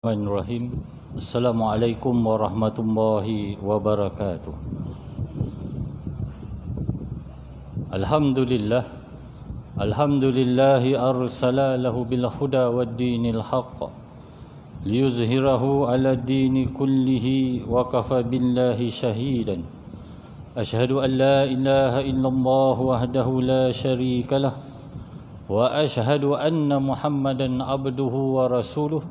Bismillahirrahmanirrahim. Assalamualaikum warahmatullahi wabarakatuh. Alhamdulillah. Alhamdulillahi arsala lahu bil huda wad dinil haqq liyuzhirahu ala dini kullihi wa kafa billahi shahidan. Ashhadu an la ilaha illallah wahdahu la syarika lah wa ashhadu anna Muhammadan abduhu wa rasuluh.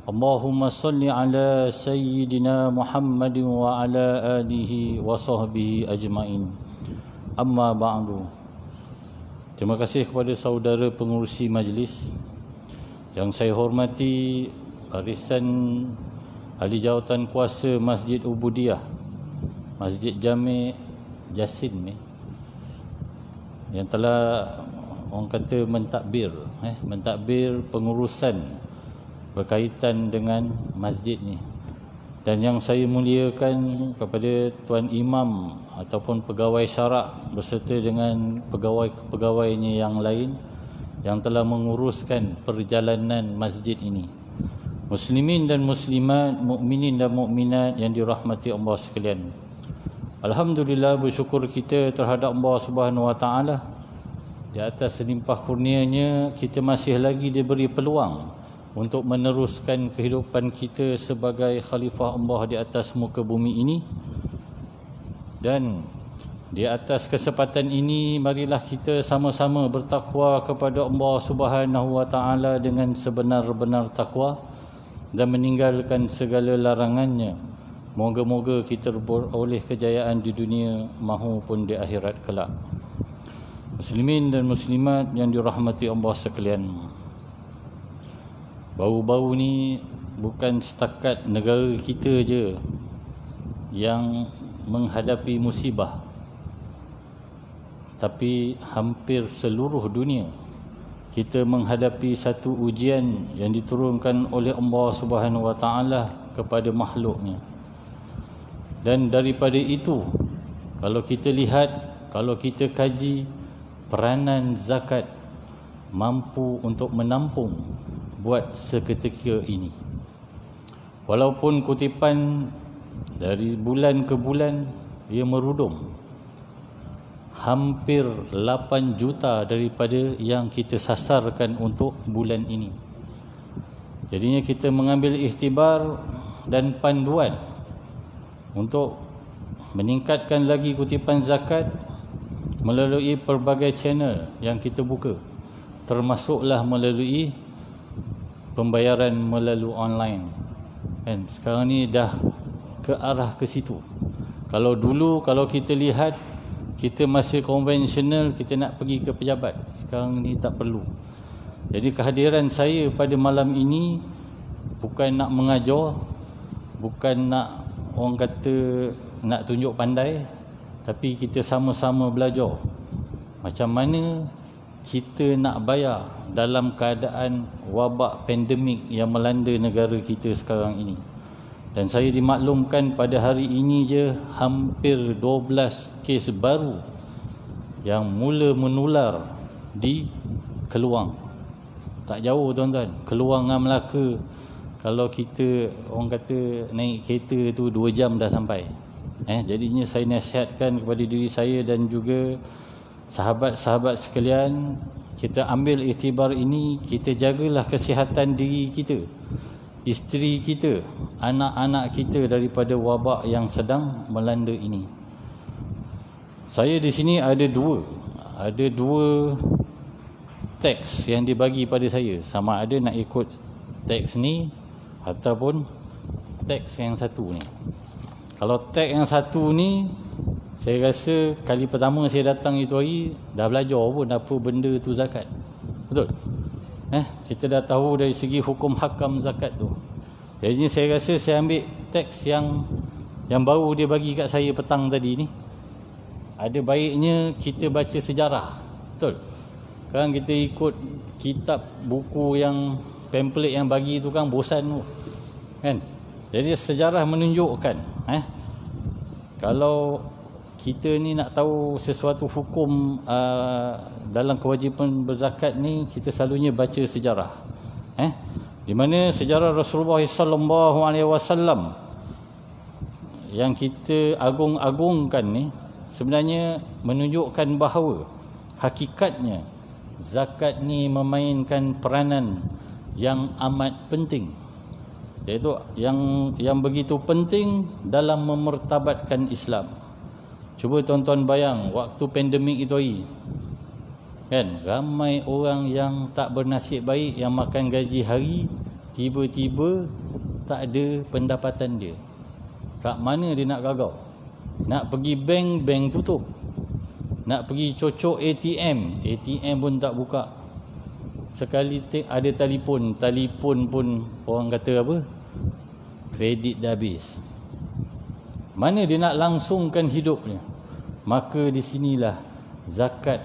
Allahumma salli ala sayyidina Muhammad wa ala alihi wa sahbihi ajma'in. Amma ba'du. Terima kasih kepada saudara pengurusi majlis yang saya hormati, barisan ahli jawatan kuasa Masjid Ubudiyah, Masjid Jami' Jasin ni, yang telah orang kata mentadbir pengurusan berkaitan dengan masjid ni, dan yang saya muliakan kepada Tuan Imam ataupun pegawai syarak berserta dengan pegawai-pegawainya yang lain yang telah menguruskan perjalanan masjid ini. Muslimin dan muslimat, mukminin dan mukminat yang dirahmati Allah sekalian. Alhamdulillah, bersyukur kita terhadap Allah Subhanahu Wa Taala di atas selimpah kurnianya kita masih lagi diberi peluang untuk meneruskan kehidupan kita sebagai khalifah Allah di atas muka bumi ini. Dan di atas kesempatan ini, marilah kita sama-sama bertakwa kepada Allah Subhanahu Wa Taala dengan sebenar-benar takwa dan meninggalkan segala larangannya. Moga-moga kita beroleh kejayaan di dunia maupun di akhirat kelak. Muslimin dan muslimat yang dirahmati Allah sekalian, baru-baru ni bukan setakat negara kita je yang menghadapi musibah, tapi hampir seluruh dunia kita menghadapi satu ujian yang diturunkan oleh Allah Subhanahu Wa Taala kepada makhluknya. Dan daripada itu, kalau kita lihat, kalau kita kaji, peranan zakat mampu untuk menampung buat seketika ini. Walaupun kutipan dari bulan ke bulan ia merudum, hampir 8 juta daripada yang kita sasarkan untuk bulan ini. Jadinya kita mengambil ikhtibar dan panduan untuk meningkatkan lagi kutipan zakat melalui pelbagai channel yang kita buka, termasuklah melalui pembayaran melalui online. Kan sekarang ni dah ke arah ke situ. Kalau dulu kalau kita lihat, kita masih konvensional, kita nak pergi ke pejabat. Sekarang ni tak perlu. Jadi kehadiran saya pada malam ini bukan nak mengajar, bukan nak orang kata nak tunjuk pandai, tapi kita sama-sama belajar macam mana kita nak bayar dalam keadaan wabak pandemik yang melanda negara kita sekarang ini. Dan saya dimaklumkan pada hari ini je hampir 12 kes baru yang mula menular di Keluang. Tak jauh tuan-tuan, Keluang dengan Melaka, kalau kita orang kata naik kereta tu 2 jam dah sampai. Jadinya saya nasihatkan kepada diri saya dan juga sahabat-sahabat sekalian, kita ambil iktibar ini, kita jagalah kesihatan diri kita, isteri kita, anak-anak kita daripada wabak yang sedang melanda ini. Saya di sini ada dua teks yang dibagi pada saya, sama ada nak ikut teks ni ataupun teks yang satu ni. Kalau teks yang satu ni, saya rasa kali pertama saya datang itu hari dah belajar pun apa benda tu zakat. Betul? Kita dah tahu dari segi hukum hakam zakat tu. Jadi saya rasa saya ambil teks yang baru dia bagi kat saya petang tadi ni. Ada baiknya kita baca sejarah. Betul? Sekarang kita ikut kitab buku yang pamphlet yang bagi tu kan bosan tu. Kan? Jadi sejarah menunjukkan kalau kita ni nak tahu sesuatu hukum dalam kewajipan berzakat ni, kita selalunya baca sejarah. di mana sejarah Rasulullah sallallahu alaihi wasallam yang kita agung-agungkan ni sebenarnya menunjukkan bahawa hakikatnya zakat ni memainkan peranan yang amat penting, iaitu yang begitu penting dalam memertabatkan Islam. Cuba tuan-tuan bayang waktu pandemik itu hari, kan, ramai orang yang tak bernasib baik, yang makan gaji hari, tiba-tiba tak ada pendapatan dia. Kat mana dia nak gagau? Nak pergi bank, bank tutup. Nak pergi cocok ATM, ATM pun tak buka. Sekali ada telefon, telefon pun orang kata apa? Kredit dah habis. Mana dia nak langsungkan hidupnya? Maka di sinilah zakat,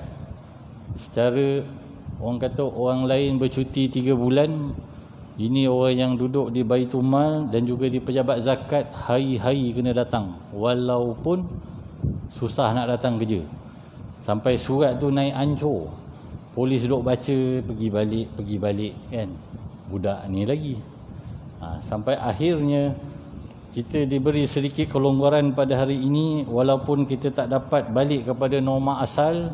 secara orang kata orang lain bercuti 3 bulan, ini orang yang duduk di Baitul Mal dan juga di pejabat zakat hari-hari kena datang, walaupun susah nak datang kerja. Sampai surat tu naik ancur, polis duduk baca, pergi balik kan, budak ni lagi. Sampai akhirnya kita diberi sedikit kelonggaran pada hari ini, walaupun kita tak dapat balik kepada norma asal,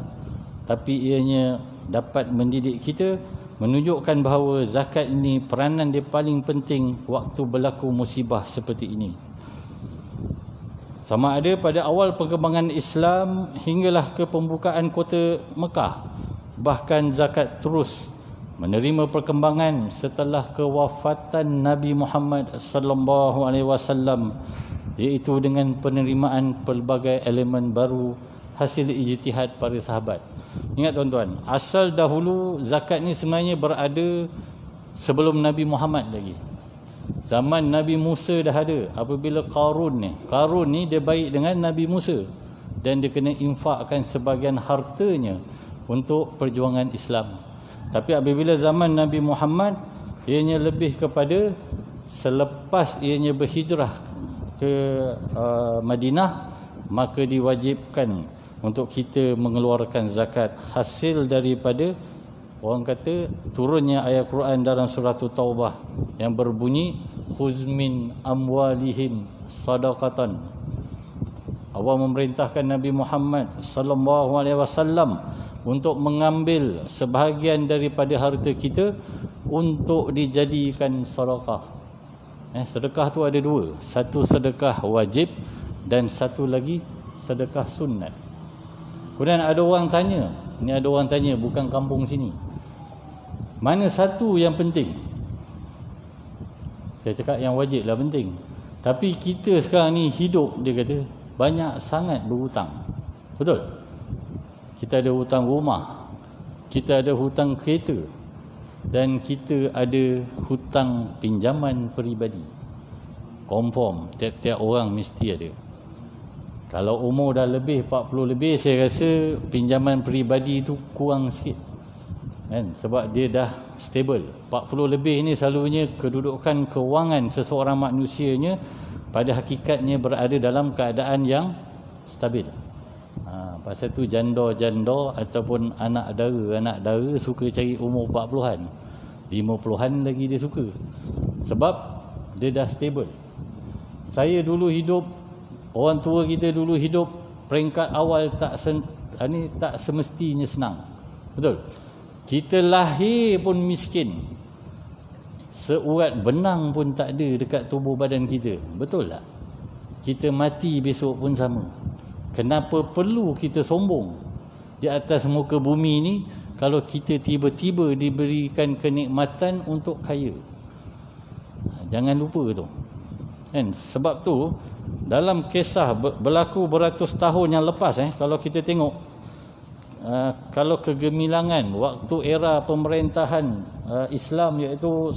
tapi ianya dapat mendidik kita, menunjukkan bahawa zakat ini peranan dia paling penting waktu berlaku musibah seperti ini. Sama ada pada awal perkembangan Islam hinggalah ke pembukaan kota Mekah, bahkan zakat terus menerima perkembangan setelah kewafatan Nabi Muhammad sallallahu alaihi wasallam, iaitu dengan penerimaan pelbagai elemen baru hasil ijtihad para sahabat. Ingat tuan-tuan, asal dahulu zakat ni sebenarnya berada sebelum Nabi Muhammad lagi. Zaman Nabi Musa dah ada. Apabila Qarun ni dia baik dengan Nabi Musa dan dia kena infakkan sebahagian hartanya untuk perjuangan Islam. Tapi apabila zaman Nabi Muhammad, ianya lebih kepada selepas ianya berhijrah ke Madinah, maka diwajibkan untuk kita mengeluarkan zakat hasil daripada orang kata turunnya ayat Quran dalam surah Taubah yang berbunyi khuz min amwalihim sadaqatan. Allah memerintahkan Nabi Muhammad sallallahu alaihi wasallam untuk mengambil sebahagian daripada harta kita untuk dijadikan sedekah. Sedekah tu ada dua, satu sedekah wajib dan satu lagi sedekah sunat. Kemudian ada orang tanya, bukan kampung sini, mana satu yang penting? Saya cakap yang wajib lah penting. Tapi kita sekarang ni hidup, dia kata, banyak sangat berhutang. Betul? Kita ada hutang rumah, kita ada hutang kereta, dan kita ada hutang pinjaman peribadi. Confirm, tiap-tiap orang mesti ada. Kalau umur dah lebih 40 lebih, saya rasa pinjaman peribadi tu kurang sikit, kan? Sebab dia dah stable. 40 lebih ni selalunya kedudukan kewangan seseorang manusianya pada hakikatnya berada dalam keadaan yang stabil. Pasal tu janda-janda ataupun anak dara suka cari umur 40-an, 50-an lagi dia suka, sebab dia dah stable. Saya dulu hidup, orang tua kita dulu hidup, peringkat awal tak semestinya senang. Betul? Kita lahir pun miskin, seurat benang pun tak ada dekat tubuh badan kita. Betul tak? Kita mati besok pun sama. Kenapa perlu kita sombong di atas muka bumi ni kalau kita tiba-tiba diberikan kenikmatan untuk kaya? Jangan lupa tu, kan? Sebab tu dalam kisah berlaku beratus tahun yang lepas, kalau kita tengok, kalau kegemilangan waktu era pemerintahan Islam, iaitu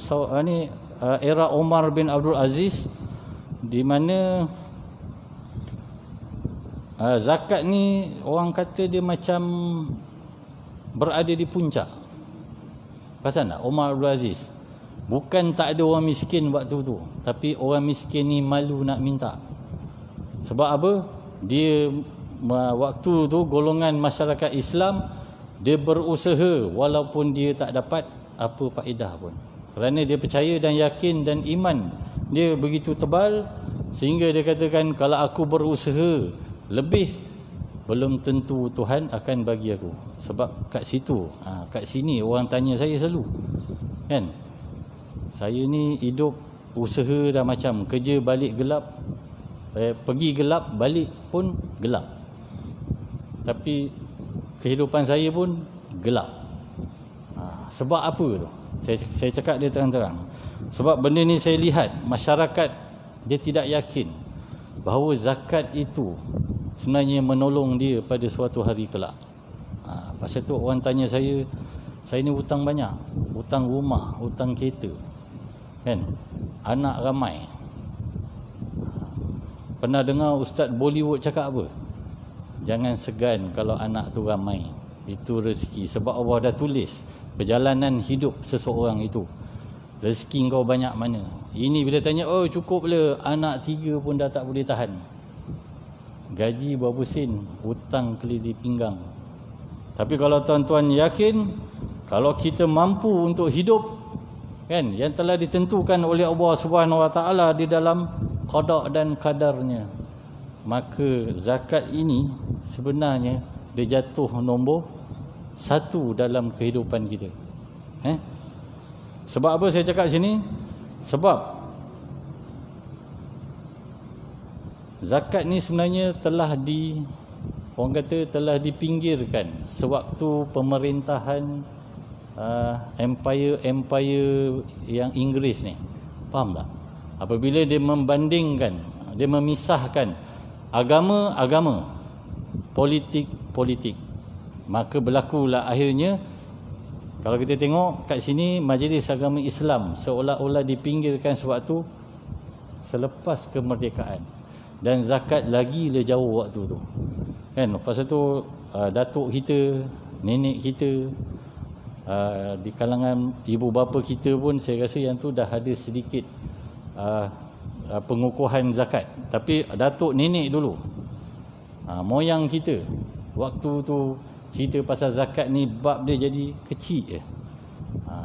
era Umar bin Abdul Aziz, di mana zakat ni orang kata dia macam berada di puncak. Perasan tak Umar Abdul Aziz? Bukan tak ada orang miskin waktu tu, tapi orang miskin ni malu nak minta. Sebab apa? Dia waktu tu golongan masyarakat Islam, dia berusaha walaupun dia tak dapat apa faedah pun. Kerana dia percaya dan yakin dan iman dia begitu tebal sehingga dia katakan, kalau aku berusaha lebih, belum tentu Tuhan akan bagi aku. Sebab kat situ, kat sini orang tanya saya selalu, kan, saya ni hidup usaha dah macam kerja balik gelap, pergi gelap balik pun gelap, tapi kehidupan saya pun gelap. Sebab apa tu? Saya cakap dia terang-terang. Sebab benda ni saya lihat masyarakat dia tidak yakin bahawa zakat itu sebenarnya menolong dia pada suatu hari kelak. Pasal tu orang tanya saya ni hutang banyak, hutang rumah, hutang kereta, kan, anak ramai. Pernah dengar Ustaz Bollywood cakap apa? Jangan segan kalau anak tu ramai, itu rezeki. Sebab Allah dah tulis perjalanan hidup seseorang itu, rezeki kau banyak mana. Ini bila tanya, oh cukup le, anak 3 pun dah tak boleh tahan, gaji berapa sen, hutang kelili pinggang. Tapi kalau tuan-tuan yakin, kalau kita mampu untuk hidup, kan, yang telah ditentukan oleh Allah Subhanahu Wa Taala di dalam qada dan qadarnya, maka zakat ini sebenarnya dia jatuh nombor 1 dalam kehidupan kita. Sebab apa saya cakap sini? Sebab zakat ni sebenarnya telah orang kata telah dipinggirkan sewaktu pemerintahan empire yang Inggeris ni. Faham tak? Apabila dia membandingkan, dia memisahkan agama, politik, maka berlakulah akhirnya, kalau kita tengok kat sini, Majlis Agama Islam seolah-olah dipinggirkan sewaktu selepas kemerdekaan, dan zakat lagi le jauh waktu tu, kan. Pasal tu datuk kita, nenek kita, di kalangan ibu bapa kita pun saya rasa yang tu dah ada sedikit pengukuhan zakat. Tapi datuk nenek dulu, moyang kita waktu tu cerita pasal zakat ni, bab dia jadi kecil je.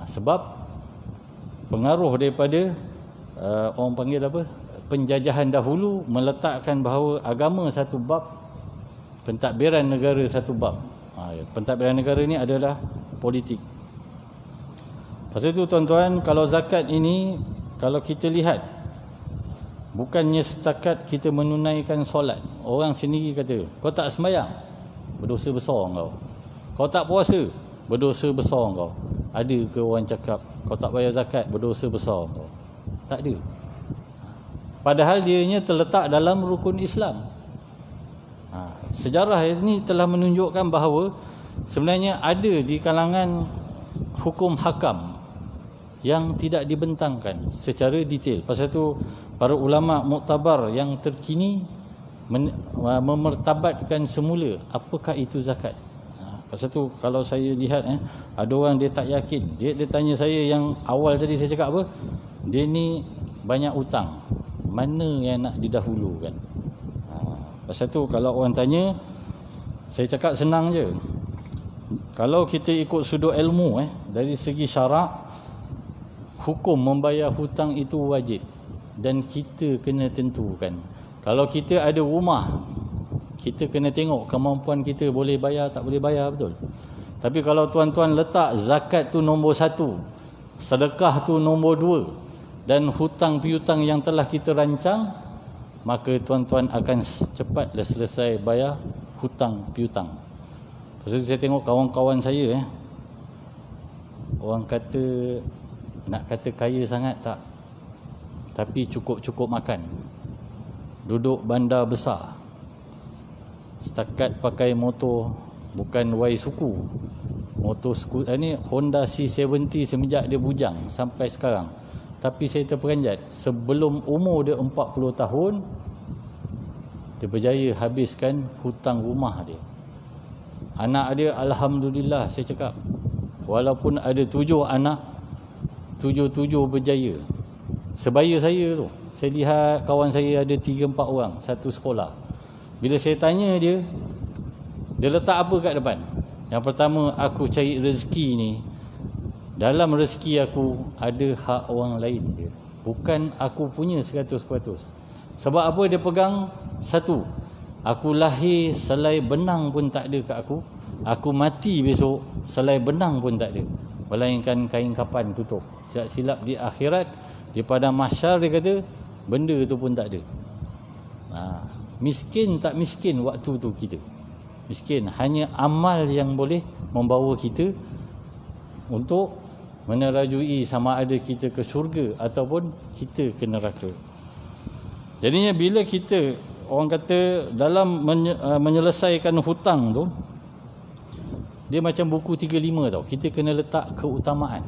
Sebab pengaruh daripada orang panggil apa, penjajahan dahulu meletakkan bahawa agama satu bab, pentadbiran negara satu bab. Pentadbiran negara ni adalah politik. Pasal itu tuan-tuan, kalau zakat ini, kalau kita lihat, bukannya setakat kita menunaikan solat. Orang sendiri kata, kau tak sembahyang, berdosa besar kau. Kau tak puasa, berdosa besar kau. Ada ke orang cakap kau tak bayar zakat, berdosa besar kau? Tak ada. Padahal dianya terletak dalam rukun Islam. Sejarah ini telah menunjukkan bahawa sebenarnya ada di kalangan hukum hakam yang tidak dibentangkan secara detail. Pasal tu para ulama muktabar yang terkini memertabatkan semula apakah itu zakat. Pasal tu kalau saya lihat ada orang dia tak yakin. Dia tanya saya yang awal tadi saya cakap apa? Dia ni banyak hutang. Mana yang nak didahulukan? Pasal tu kalau orang tanya, saya cakap senang je. Kalau kita ikut sudut ilmu dari segi syarak, hukum membayar hutang itu wajib dan kita kena tentukan. Kalau kita ada rumah, kita kena tengok kemampuan kita boleh bayar tak boleh bayar, betul. Tapi kalau tuan-tuan letak zakat tu nombor 1, sedekah tu nombor 2, dan hutang piutang yang telah kita rancang, maka tuan-tuan akan cepatlah selesai bayar hutang piutang. Pasal saya tengok kawan-kawan saya orang kata, nak kata kaya sangat tak, tapi cukup-cukup makan, duduk bandar besar, setakat pakai motor bukan Y suku, motor ni Honda C70 semenjak dia bujang sampai sekarang. Tapi saya terperanjat, sebelum umur dia 40 tahun, dia berjaya habiskan hutang rumah dia. Anak dia alhamdulillah, saya cakap, walaupun ada 7 anak, 7 berjaya. Sebaya saya tu, saya lihat kawan saya ada 3-4 orang satu sekolah. Bila saya tanya dia letak apa kat depan? Yang pertama, aku cari rezeki ni dalam rezeki aku ada hak orang lain je, bukan aku punya 100%. Sebab apa dia pegang? Satu, aku lahir selai benang pun tak ada kat aku mati besok selai benang pun tak ada, melainkan kain kapan tutup. Silap-silap di akhirat, di padang mahsyar dia kata benda tu pun tak ada. Miskin tak miskin waktu tu kita miskin, hanya amal yang boleh membawa kita untuk menerajui sama ada kita ke syurga ataupun kita ke neraka. Jadinya bila kita, orang kata, dalam menyelesaikan hutang tu, dia macam buku 35 tau. Kita kena letak keutamaan.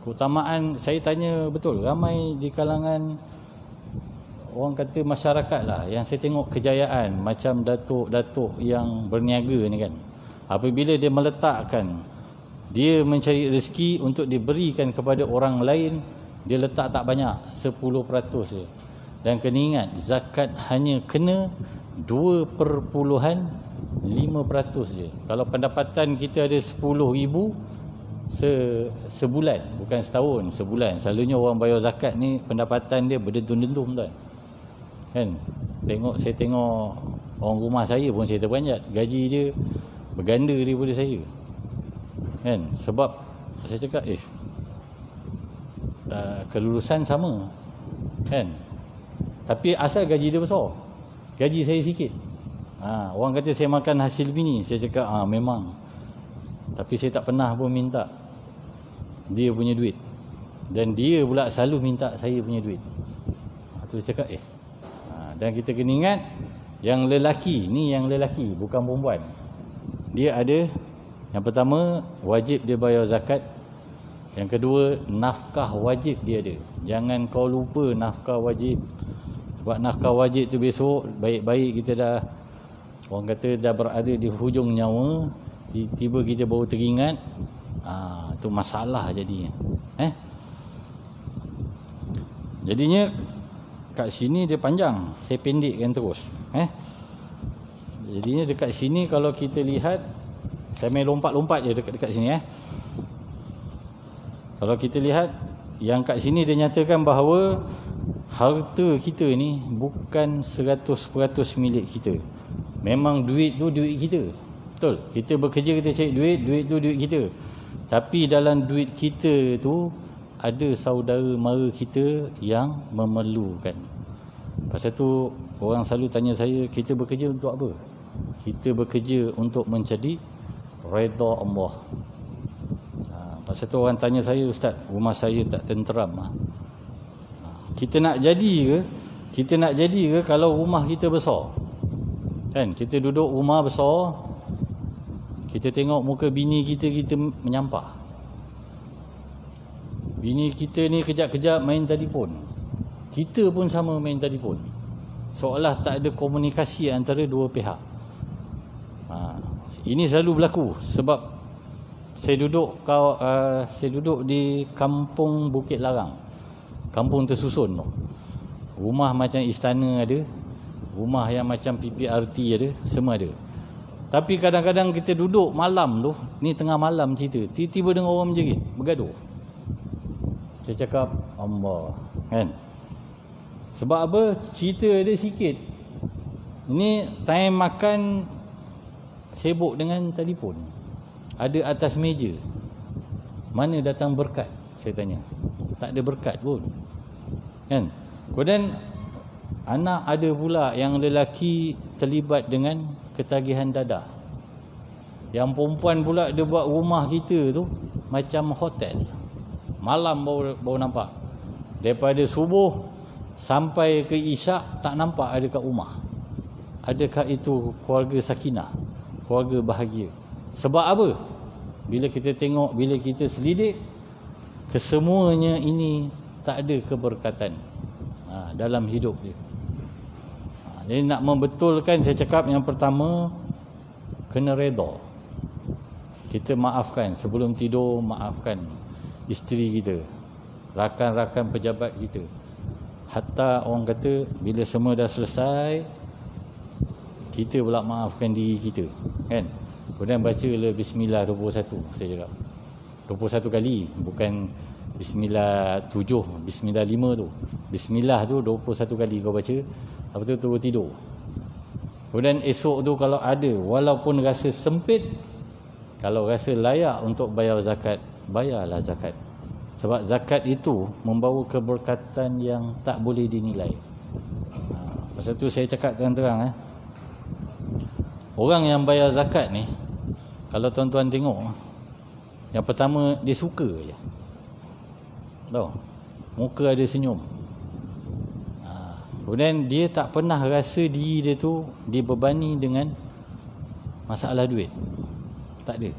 Keutamaan, saya tanya betul, ramai di kalangan orang kata masyarakat lah yang saya tengok kejayaan, macam datuk-datuk yang berniaga ni kan, apabila dia meletakkan, dia mencari rezeki untuk diberikan kepada orang lain, dia letak tak banyak, 10% je. Dan kena ingat, zakat hanya kena 2.5% je. Kalau pendapatan kita ada 10,000 sebulan, bukan setahun, sebulan. Selalunya orang bayar zakat ni pendapatan dia berdentum-dentum tuan. Kan? Saya tengok orang rumah saya pun saya terperanjat, gaji dia berganda daripada saya. Kan? Sebab saya cakap kelulusan sama. Kan? Tapi asal gaji dia besar, gaji saya sikit. Orang kata saya makan hasil bini, saya cakap memang. Tapi saya tak pernah pun minta dia punya duit, dan dia pula selalu minta saya punya duit. Tu saya cakap dan kita kena ingat, yang lelaki ni, yang lelaki bukan perempuan, dia ada, yang pertama wajib dia bayar zakat, yang kedua nafkah wajib dia ada. Jangan kau lupa nafkah wajib. Sebab nafkah wajib tu besok baik-baik kita dah, orang kata dah berada di hujung nyawa, tiba-tiba kita baru teringat, tu masalah jadinya. Jadinya kat sini dia panjang, saya pendekkan terus. Jadinya dekat sini kalau kita lihat, saya main lompat-lompat je dekat sini. Kalau kita lihat, yang kat sini dia nyatakan bahawa harta kita ni bukan 100% milik kita. Memang duit tu duit kita, betul. Kita bekerja, kita cari duit, duit tu duit kita. Tapi dalam duit kita tu ada saudara mara kita yang memerlukan. Pasal tu orang selalu tanya saya, kita bekerja untuk apa? Kita bekerja untuk mencari redha Allah. Pasal tu orang tanya saya, Ustaz, rumah saya tak tenteram. Kita nak jadi ke? Kita nak jadi ke kalau rumah kita besar? Kan, kita duduk rumah besar, kita tengok muka bini kita, kita menyampah. Bini kita ni kejap-kejap main telefon, kita pun sama main telefon, seolah tak ada komunikasi antara dua pihak. Ini selalu berlaku sebab saya duduk di kampung Bukit Larang, kampung tersusun tu. Rumah macam istana ada, rumah yang macam PPRT ada, semua ada. Tapi kadang-kadang kita duduk malam tu, ni tengah malam cerita, tiba-tiba dengar orang menjerit, bergaduh. Saya cakap, Allah, kan? Sebab apa? Cerita dia sikit. Ini time makan sibuk dengan telefon. Ada atas meja. Mana datang berkat? Saya tanya. Tak ada berkat pun. Kan? Kemudian anak ada pula yang lelaki terlibat dengan ketagihan dadah. Yang perempuan pula dia buat rumah kita tu macam hotel. Malam baru nampak. Daripada subuh sampai ke isyak tak nampak ada kat rumah. Adakah itu keluarga sakinah, keluarga bahagia? Sebab apa? Bila kita tengok, bila kita selidik, kesemuanya ini tak ada keberkatan dalam hidup dia. Jadi nak membetulkan, saya cakap yang pertama, kena redha. Kita maafkan sebelum tidur, maafkan isteri kita, rakan-rakan pejabat kita. Hatta orang kata bila semua dah selesai, kita pula maafkan diri kita, kan? Kemudian bacalah Bismillah 21, saya cakap. 21 kali, bukan Bismillah 7, Bismillah 5 tu. Bismillah tu 21 kali kau baca, lepas tu turun tidur. Kemudian esok tu kalau ada, walaupun rasa sempit, kalau rasa layak untuk bayar zakat, bayarlah zakat. Sebab zakat itu membawa keberkatan yang tak boleh dinilai. Pasal tu saya cakap terang-terang, orang yang bayar zakat ni, kalau tuan-tuan tengok, yang pertama dia suka je. Tahu? Muka ada senyum. Kemudian dia tak pernah rasa diri dia tu dibebani dengan masalah duit. Tak ada.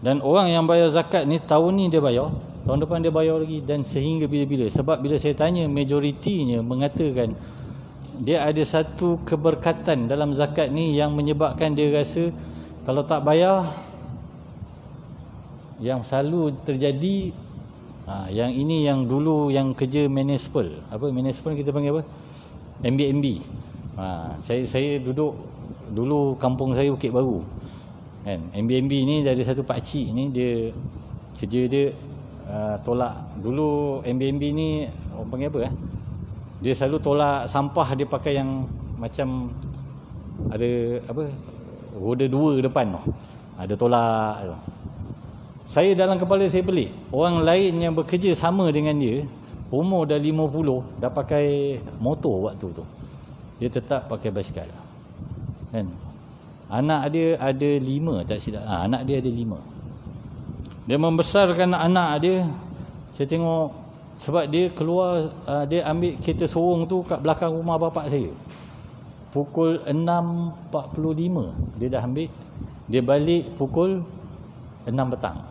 Dan orang yang bayar zakat ni, tahun ni dia bayar, tahun depan dia bayar lagi, dan sehingga bila-bila. Sebab bila saya tanya, majoritinya mengatakan dia ada satu keberkatan dalam zakat ni yang menyebabkan dia rasa kalau tak bayar, yang selalu terjadi, yang ini yang dulu yang kerja municipal, apa municipal kita panggil apa? MBMB. Saya duduk dulu, kampung saya Bukit Baru. Kan, MBMB ni dia ada satu pakcik ni, dia kerja dia tolak. Dulu MBMB ni orang panggil apa? Dia selalu tolak sampah, dia pakai yang macam ada apa, roda dua depan tu. Ada tolak tu. Saya dalam kepala saya pelik, orang lain yang bekerja sama dengan dia, umur dah 50, dah pakai motor waktu tu, dia tetap pakai basikal. Kan? Anak dia ada 5, tak silap. Anak dia ada 5. Dia membesarkan anak dia. Saya tengok, sebab dia keluar, dia ambil kereta sorong tu kat belakang rumah bapak saya. Pukul 6.45 dia dah ambil. Dia balik pukul 6 petang.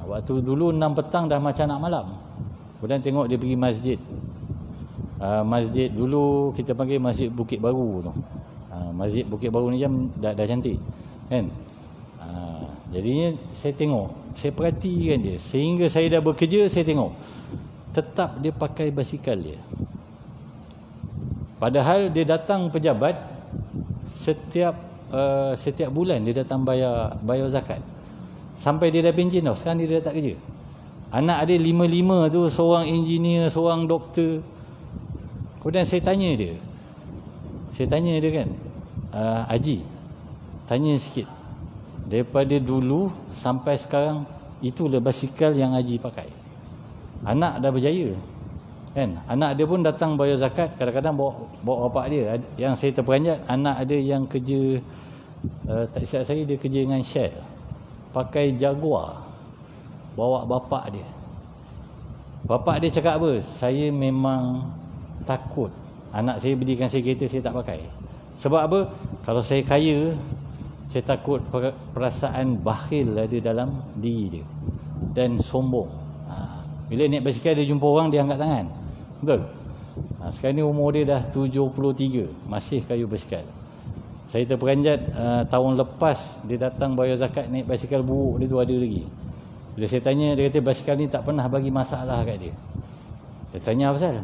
Waktu dulu 6 petang dah macam nak malam. Kemudian tengok dia pergi masjid. Masjid dulu kita panggil Masjid Bukit Baru tu. Masjid Bukit Baru ni jam dah cantik. Kan? Jadinya saya tengok, saya perhatikan dia. Sehingga saya dah bekerja, saya tengok. Tetap dia pakai basikal dia. Padahal dia datang pejabat setiap bulan dia datang bayar zakat. Sampai dia dah pension tau. Sekarang dia dah tak kerja. Anak dia 5 tu, seorang engineer, seorang doktor. Kemudian saya tanya dia kan, Haji, tanya sikit, daripada dulu sampai sekarang, itulah basikal yang Haji pakai. Anak dah berjaya kan, anak dia pun datang bayar zakat, kadang-kadang bawa bapak dia. Yang saya terperanjat, anak ada yang kerja, tak silap saya, dia kerja dengan Shell, pakai Jaguar, bawa bapak dia. Bapak dia cakap apa? Saya memang takut anak saya belikan saya kereta, saya tak pakai. Sebab apa? Kalau saya kaya, saya takut perasaan bakhil ada dalam diri dia dan sombong. Bila naik basikal dia jumpa orang, dia angkat tangan. Betul? Sekarang ni umur dia dah 73, masih kayu basikal. Saya terperanjat, tahun lepas dia datang bayar zakat, naik basikal buruk dia tu ada lagi. Bila saya tanya, dia kata basikal ni tak pernah bagi masalah kat dia. Saya tanya apa pasal?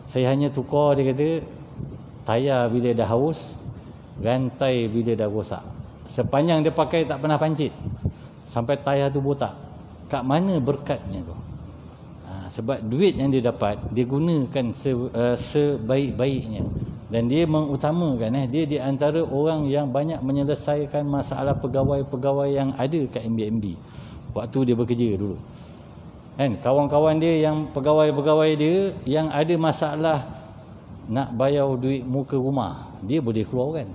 Saya hanya tukar, dia kata, tayar bila dah haus, rantai bila dah rosak. Sepanjang dia pakai tak pernah pancit, sampai tayar tu botak. Kat mana berkatnya tu? Sebab duit yang dia dapat, dia gunakan sebaik-baiknya. Dan dia mengutamakan, dia di antara orang yang banyak menyelesaikan masalah pegawai-pegawai yang ada kat MBMB waktu dia bekerja dulu. Kan, kawan-kawan dia yang pegawai-pegawai dia yang ada masalah nak bayar duit muka rumah, dia boleh keluarkan.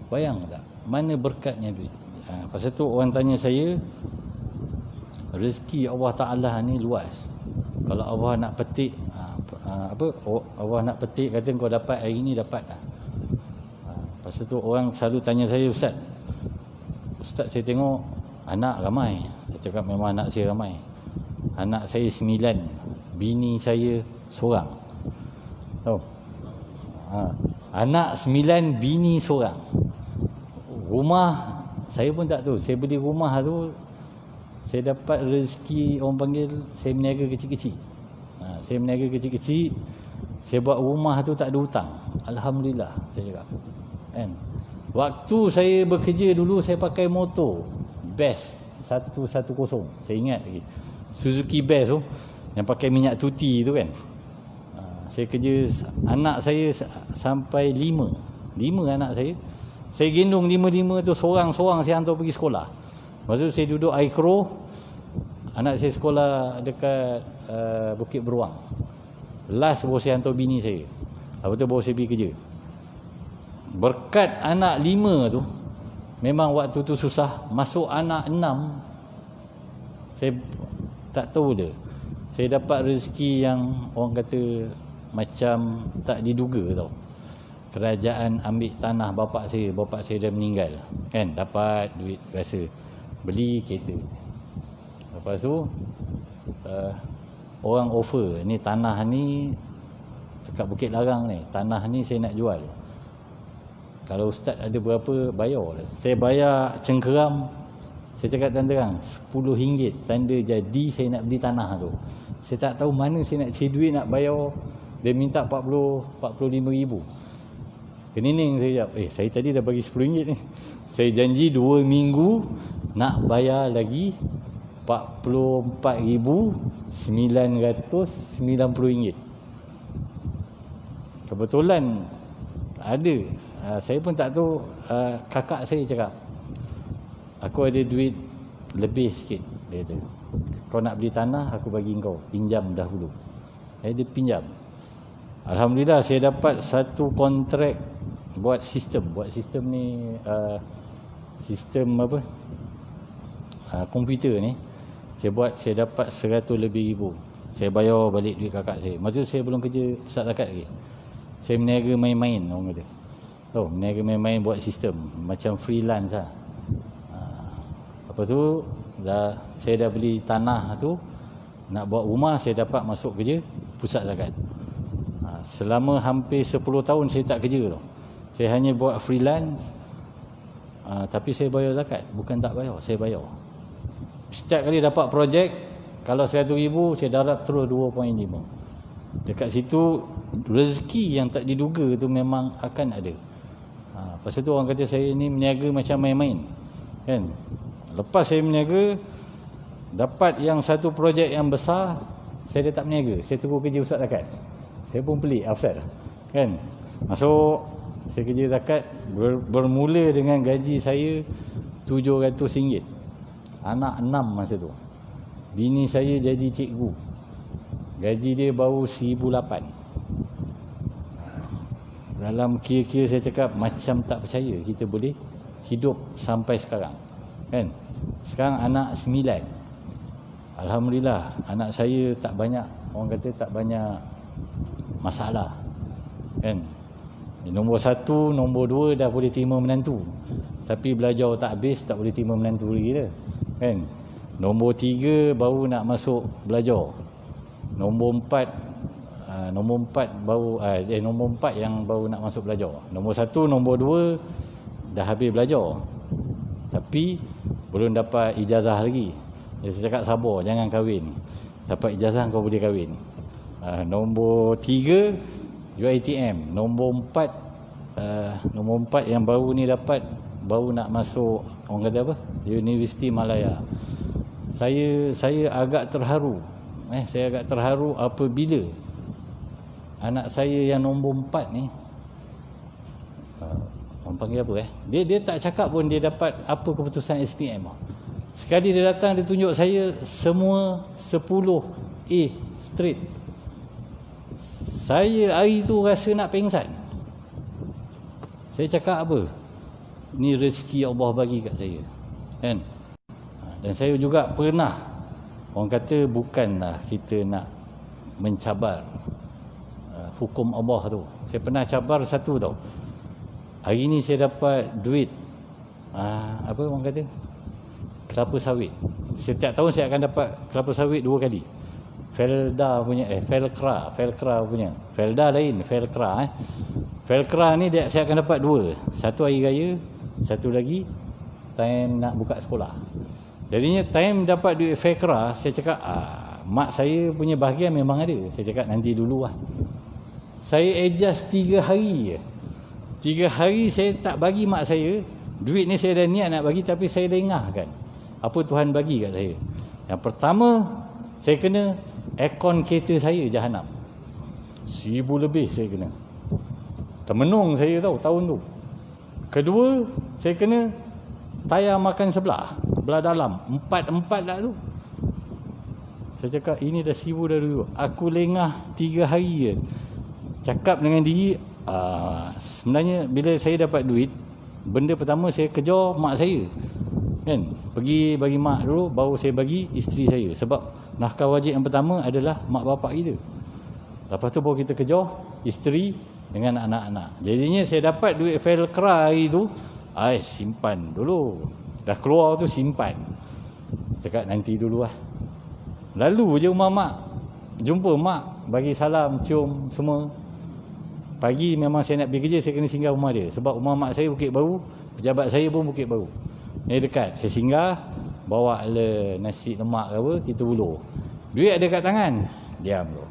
Bayang tak mana berkatnya duit? Pasal tu orang tanya saya, rezeki Allah Ta'ala ni luas. Kalau Allah nak petik, Allah nak petik, kata kau dapat hari ni, dapat lah. Pasal tu orang selalu tanya saya, Ustaz saya tengok anak ramai. Saya cakap memang anak saya ramai. Anak saya 9, bini saya seorang. Tahu? Anak 9, bini seorang. Rumah saya pun tak tahu. Saya beli rumah tu, saya dapat rezeki, orang panggil, saya meniaga kecil-kecil. Saya meniaga kecil-kecil, saya buat rumah tu tak ada hutang. Alhamdulillah, saya cakap. Kan? Waktu saya bekerja dulu, saya pakai motor best. 110. Saya ingat lagi. Suzuki Best tu yang pakai minyak tuti tu kan. Saya kerja, anak saya sampai 5 anak saya. Saya gendong 5 tu seorang-seorang saya hantar pergi sekolah. Lepas tu saya duduk Aikro. Anak saya sekolah dekat Bukit Beruang. Last baru saya hantar bini saya. Lepas tu baru saya pergi kerja. Berkat anak 5 tu, memang waktu tu susah. Masuk anak 6, saya tak tahu dia. Saya dapat rezeki yang orang kata macam tak diduga tau. Kerajaan ambil tanah bapak saya dah meninggal kan, dapat duit rasa beli kereta. Lepas tu orang offer, ni tanah ni dekat Bukit Larang ni, tanah ni saya nak jual, kalau ustaz ada berapa bayar lah. Saya bayar cengkeram, saya cakap terang RM10 tanda jadi saya nak beli tanah tu. Saya tak tahu mana saya nak cari duit nak bayar. Dia minta 45,000. Kening saya jawab, saya tadi dah bagi RM10 ni. Saya janji 2 minggu nak bayar lagi RM44,990. Kebetulan ada, saya pun tak tahu, kakak saya cakap, aku ada duit lebih sikit. Dia kata, kau nak beli tanah, aku bagi kau, pinjam dahulu. Dia pinjam. Alhamdulillah saya dapat satu kontrak buat sistem ni, sistem apa, komputer ni. Saya dapat 100 lebih ribu. Saya bayar balik duit kakak saya. Masa tu saya belum kerja pusat zakat lagi. Saya meniaga main-main, orang kata. Meniaga main-main buat sistem, macam freelance lah. Lepas tu saya dah beli tanah tu, nak buat rumah. Saya dapat masuk kerja pusat zakat. Selama hampir 10 tahun saya tak kerja tau. Saya hanya buat freelance, tapi saya bayar zakat. Bukan tak bayar, saya bayar. Setiap kali dapat projek, kalau 100,000 saya darab terus 2.5. Dekat situ rezeki yang tak diduga tu memang akan ada. Pasal tu orang kata saya ni meniaga macam main-main kan. Lepas saya meniaga, dapat yang satu projek yang besar, saya dah tak meniaga, saya terus kerja ustaz zakat. Saya pun pelik Afsal kan. Masuk saya kerja zakat, bermula dengan gaji saya RM700. Anak 6 masa tu. Bini saya jadi cikgu, gaji dia baru RM1,800. Dalam kira-kira saya cakap macam tak percaya kita boleh hidup sampai sekarang kan. Sekarang anak 9. Alhamdulillah, anak saya tak banyak, orang kata tak banyak masalah kan. Nombor 1, nombor 2 dah boleh terima menantu, tapi belajar tak habis, tak boleh terima menantu lagi dah kan. Nombor 3 baru nak masuk belajar. Nombor 4 baru nombor 4 yang baru nak masuk belajar. Nombor 1, nombor 2 dah habis belajar, tapi belum dapat ijazah lagi. Saya cakap sabar, jangan kahwin. Dapat ijazah kau boleh kahwin. Nombor 3 UiTM. Nombor 4 yang baru ni dapat, baru nak masuk, orang kata apa, Universiti Malaya. Saya agak terharu. Saya agak terharu apabila anak saya yang nombor 4 ni, orang panggil apa dia tak cakap pun dia dapat apa keputusan SPM. Sekali dia datang, dia tunjuk saya semua 10 A straight. Saya hari tu rasa nak pengsan. Saya cakap apa? Ni rezeki Allah bagi kat saya kan. Dan saya juga pernah, orang kata bukanlah kita nak mencabar hukum Allah tu. Saya pernah cabar satu tau. Hari ni saya dapat duit, apa orang kata, kelapa sawit. Setiap tahun saya akan dapat kelapa sawit 2 kali. Felda punya, Felkra punya. Felda lain, Felkra. Felkra ni saya akan dapat 2. Satu hari raya, satu lagi time nak buka sekolah. Jadinya time dapat duit Felkra, saya cakap, mak saya punya bahagian memang ada. Saya cakap nanti dulu lah. Saya adjust 3 hari je. 3 hari saya tak bagi mak saya. Duit ni saya dah niat nak bagi, tapi saya dah ingatkan. Apa Tuhan bagi kat saya? Yang pertama, saya kena aircon kereta saya jahanam. 1000 lebih saya kena. Termenung saya tahu tahun tu. Kedua, saya kena tayar makan sebelah dalam. 4 dah tu. Saya cakap ini dah 1000 dah dulu. Aku lengah 3 hari je. Cakap dengan diri, sebenarnya bila saya dapat duit, benda pertama saya kejar mak saya. Kan? Pergi bagi mak dulu, baru saya bagi isteri saya. Sebab nafkah wajib yang pertama adalah mak bapak kita. Lepas tu baru kita kejar isteri dengan anak-anak. Jadinya saya dapat duit Velcro itu, simpan dulu. Dah keluar tu simpan. Cakap nanti dulu lah. Lalu je rumah mak, jumpa mak, bagi salam, cium semua. Pagi memang saya nak pergi kerja, saya kena singgah rumah dia. Sebab rumah mak saya Bukit Baru, pejabat saya pun Bukit Baru. Ini dekat. Saya singgah, bawa le nasi lemak ke apa, kita ulur. Duit ada kat tangan, diam dulu.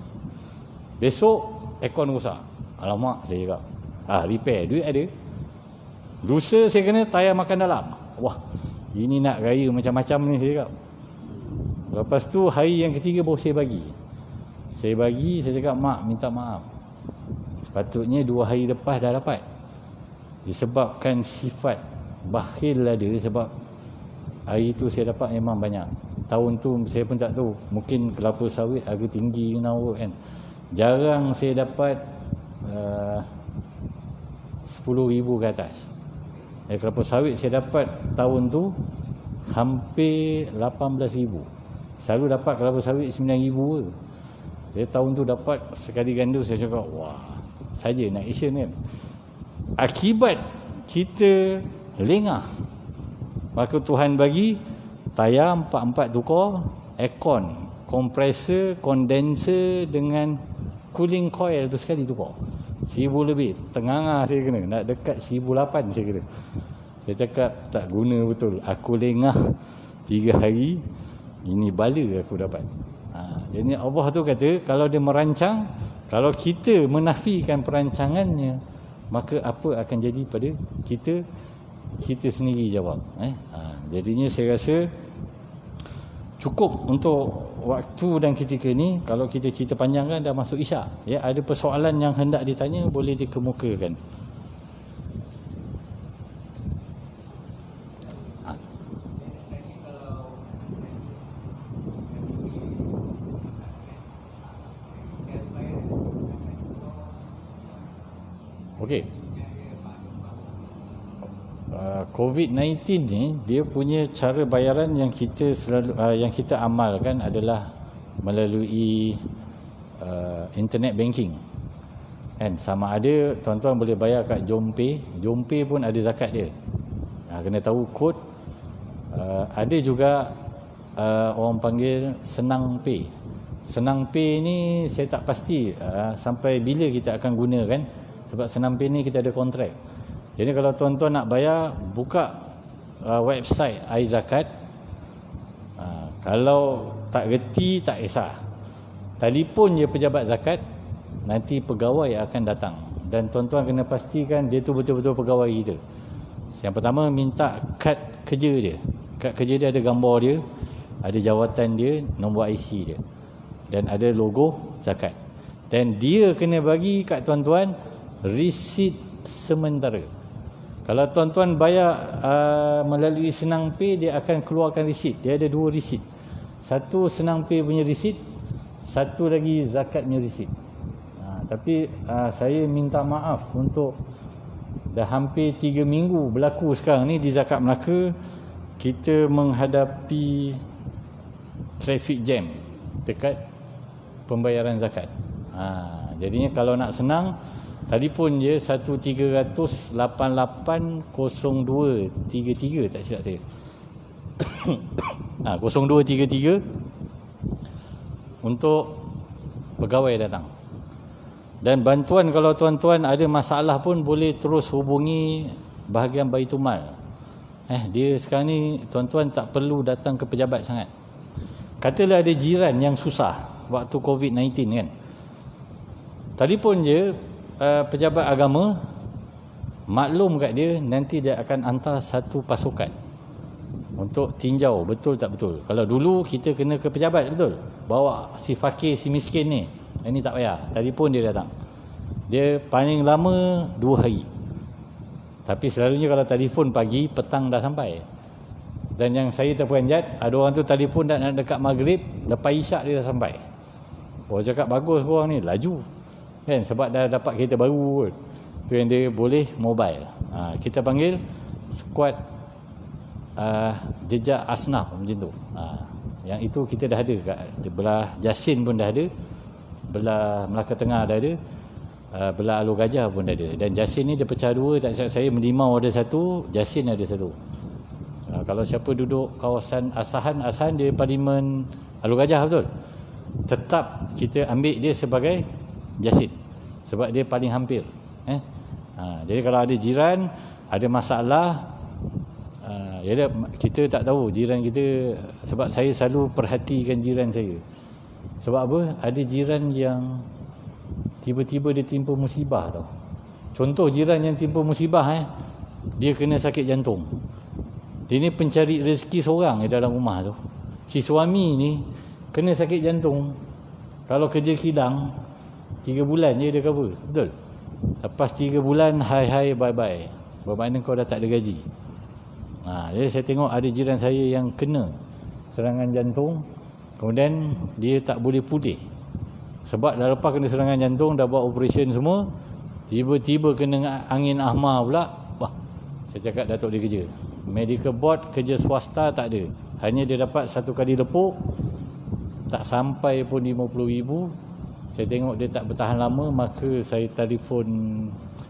Besok aircon rosak. Alamak, saya cakap. Repair, duit ada. Lusa saya kena tayar makan dalam. Wah, ini nak raya macam-macam ni saya cakap. Lepas tu hari yang ketiga baru saya bagi. Saya cakap, mak minta maaf. Sepatutnya 2 hari lepas dah dapat. Disebabkan sifat bakhil ada, sebab hari tu saya dapat memang banyak. Tahun tu saya pun tak tahu. Mungkin kelapa sawit harga tinggi kan. Jarang saya dapat 10,000 ke atas. Kelapa sawit saya dapat tahun tu hampir 18,000. Selalu dapat kelapa sawit 9,000 ke. Jadi tahun tu dapat sekali ganda, saya cakap wah, saja nak action kan. Akibat kita lengah, maka Tuhan bagi tayar 4 tukar, aircon, kompresor, kondenser dengan cooling coil tu sekali tukar. 1000 lebih. Tengah saya kena, nak dekat 1008 saya kena. Saya cakap tak guna betul. Aku lengah 3 hari, ini bala aku dapat. Jadi Allah tu kata, kalau dia merancang, kalau kita menafikan perancangannya, maka apa akan jadi pada kita? Kita sendiri jawab. Jadinya saya rasa cukup untuk waktu dan ketika ni. Kalau kita cerita panjang kan dah masuk Isyak. Ya, ada persoalan yang hendak ditanya, boleh dikemukakan. Okey. COVID-19 ni dia punya cara bayaran yang kita selalu yang kita amalkan adalah melalui internet banking. Kan, sama ada tuan-tuan boleh bayar kat JomPay. JomPay pun ada zakat dia. Kena tahu kod. Ada juga orang panggil Senang Pay. Senang Pay ni saya tak pasti sampai bila kita akan gunakan, sebab Senang Pay ni kita ada kontrak. Jadi kalau tuan-tuan nak bayar, buka website iZakat. Kalau tak reti, tak kisah, telefon je pejabat zakat, nanti pegawai akan datang. Dan tuan-tuan kena pastikan dia tu betul-betul pegawai kita. Yang pertama, minta kad kerja dia. Kad kerja dia ada gambar dia, ada jawatan dia, nombor IC dia, dan ada logo zakat. Dan dia kena bagi kat tuan-tuan resit sementara. Kalau tuan-tuan bayar melalui Senang Pay, dia akan keluarkan resit. Dia ada 2 resit. Satu Senang Pay punya resit, satu lagi zakat punya resit. Tapi saya minta maaf untuk dah hampir 3 minggu berlaku sekarang ni di Zakat Melaka, kita menghadapi traffic jam dekat pembayaran zakat. Jadinya kalau nak senang, telefon je 13880233, tak silap saya. 0233 untuk pegawai datang. Dan bantuan, kalau tuan-tuan ada masalah pun boleh terus hubungi bahagian Baitul Mal. Dia sekarang ni tuan-tuan tak perlu datang ke pejabat sangat. Katalah ada jiran yang susah waktu COVID-19 kan, telefon je pejabat agama, maklum kat dia, nanti dia akan hantar satu pasukan untuk tinjau betul tak betul. Kalau dulu kita kena ke pejabat, betul, bawa si fakir si miskin ni, ini tak payah, telefon dia datang. Dia paling lama 2 hari, tapi selalunya kalau telefon pagi, petang dah sampai. Dan yang saya terperanjat, ada orang tu telefon dah nak dekat maghrib, lepas isyak dia dah sampai. Orang cakap bagus korang ni, laju kan, sebab dah dapat kereta baru kot. Tu yang dia boleh mobile. Kita panggil squad jejak asnaf macam tu. Yang itu kita dah ada kat belah Jasin pun dah ada, belah Melaka Tengah dah ada, belah Alor Gajah pun dah ada. Dan Jasin ni dia pecah dua, tak silap saya, Merlimau ada satu, Jasin ada satu. Kalau siapa duduk kawasan Asahan dia Parlimen Alor Gajah, betul, tetap kita ambil dia sebagai Jasin sebab dia paling hampir. Jadi kalau ada jiran ada masalah, kita tak tahu jiran kita, sebab saya selalu perhatikan jiran saya. Sebab apa? Ada jiran yang tiba-tiba dia timpa musibah tau. Contoh jiran yang timpa musibah, dia kena sakit jantung. Dia ni pencari rezeki seorang di dalam rumah tu. Si suami ni kena sakit jantung. Kalau kerja kilang 3 bulan je dia cover, betul. Lepas 3 bulan hai bye-bye. Bermakna kau dah tak ada gaji. Jadi saya tengok ada jiran saya yang kena serangan jantung, kemudian dia tak boleh pulih. Sebab dah lepas kena serangan jantung, dah buat operation semua, tiba-tiba kena angin ahmar pula. Wah, saya cakap Datuk dia kerja medical board, kerja swasta tak ada. Hanya dia dapat 1 kali lepuk, tak sampai pun 50,000. Saya tengok dia tak bertahan lama, maka saya telefon.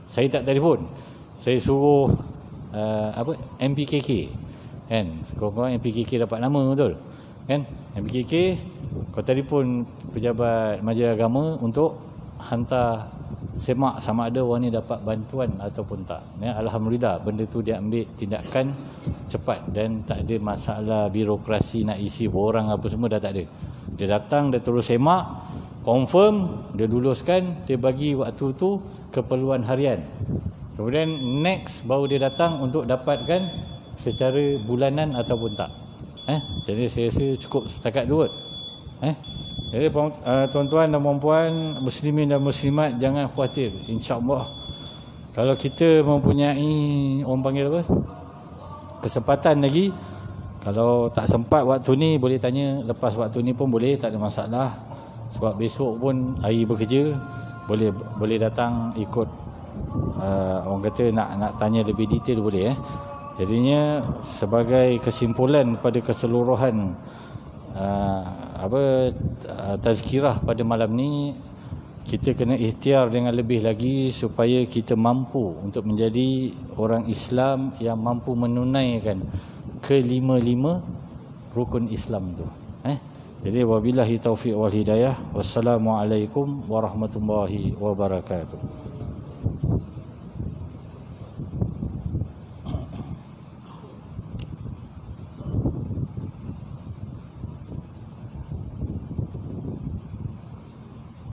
Saya tak telefon, saya suruh MPKK kan. Korang MPKK dapat nama, betul kan? MPKK, kau telefon pejabat Majlis Agama untuk hantar semak sama ada orang ni dapat bantuan ataupun tak. Alhamdulillah benda tu dia ambil tindakan cepat dan tak ada masalah birokrasi nak isi borang apa semua, dah tak ada. Dia datang, dia terus semak, confirm, dia luluskan, dia bagi waktu tu keperluan harian. Kemudian next baru dia datang untuk dapatkan secara bulanan ataupun tak. Jadi saya rasa cukup setakat tu kot. Jadi tuan-tuan dan puan-puan, muslimin dan muslimat, jangan khawatir. InsyaAllah kalau kita mempunyai, orang panggil apa, kesempatan lagi, kalau tak sempat waktu ni boleh tanya lepas waktu ni pun boleh, tak ada masalah. Sebab besok pun hari bekerja, boleh datang ikut. Orang kata nak tanya lebih detail boleh. Jadinya sebagai kesimpulan pada keseluruhan tazkirah pada malam ni, kita kena ikhtiar dengan lebih lagi supaya kita mampu untuk menjadi orang Islam yang mampu menunaikan ke-5 rukun Islam tu. Jadi wabillahi taufiq wal hidayah. Wassalamualaikum warahmatullahi wabarakatuh.